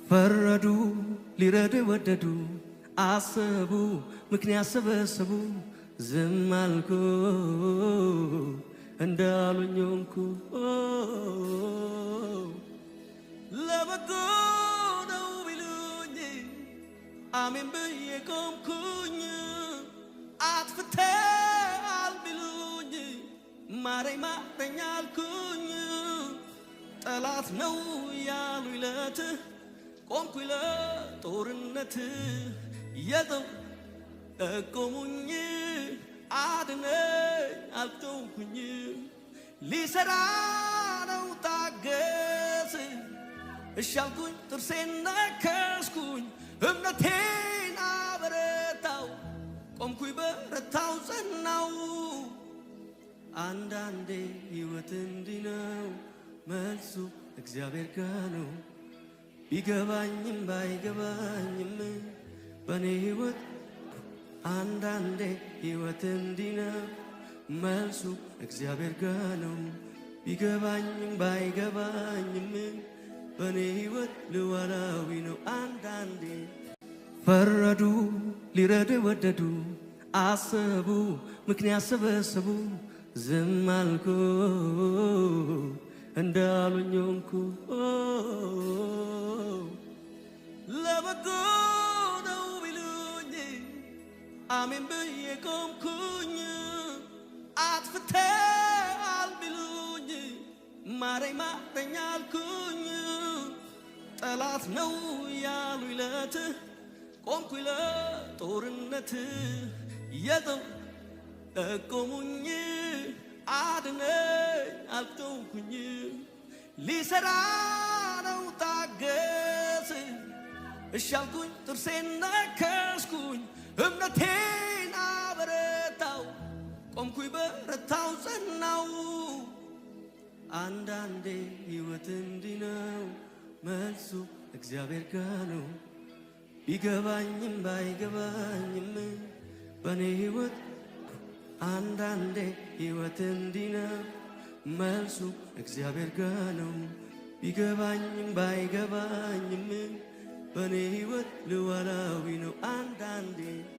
ፈረዱ ሊረዱ ወደዱ አሰቡ ምክንያት ሰበሰቡ ዝም አልኩ እንዳሉኝ ሆንኩ ለበጎ ነው ቢሉኝ አሜን ብዬ ቆምኩኝ አጥፍተሃል ቢሉኝ ማረኝ ማረኝ አልኩኝ ጠላት ነው ያሉኝ ለት ቆምኩኝ ለጦርነት የጠው ቆሙኝ አድነኝ አልተውኩኝ ሊሰራ ነው ታገስ እሻልኩኝ ጥርሴን ነከስኩኝ እምነቴን አበረታው ቆምኩኝ በረታው ጸናው አንዳንዴ ሕይወት እንዲህ ነው መልሱ እግዚአብሔር ጋር ነው ቢገባኝም ባይገባኝም በኔ ሕይወት አንዳንዴ ሕይወት እንዲህ ነው መልሱ እግዚአብሔር ጋር ነው ቢገባኝም ባይገባኝም በኔ ሕይወት ልዋላዊ ነው አንዳንዴ ፈረዱ ሊረዱ ወደዱ አሰቡ ምክንያት ሰበሰቡ ዝም አልኩ እንዳሉኝ ሆንኩ ለበጎ ነው ቢሉኝ አሜን ብዬ ቆምኩኝ አጥፍተሃል ቢሉኝ ማረኝ ማረኝ አልኩኝ ጠላት ነው ያሉኝ ለት ቆምኩኝ ለጦርነት የጠው ቆሙኝ አድነኝ አልተውኩኝ ሊሰራ ነው ታገስ እሻልኩኝ ጥርሴን ነከስኩኝ እምነቴን አበረታው ቆምኩኝ በረታው ጸናው አንዳንዴ ሕይወት እንዲህ ነው መልሱ እግዚአብሔር ጋር ነው ቢገባኝም ባይገባኝም በኔ ሕይወት አንዳንዴ ሕይወት እንዲህ ነው መልሱ እግዚአብሔር ጋር ነው ቢገባኝም ባይገባኝም በኔ ሕይወት ልዋላዊ ነው አንዳንዴ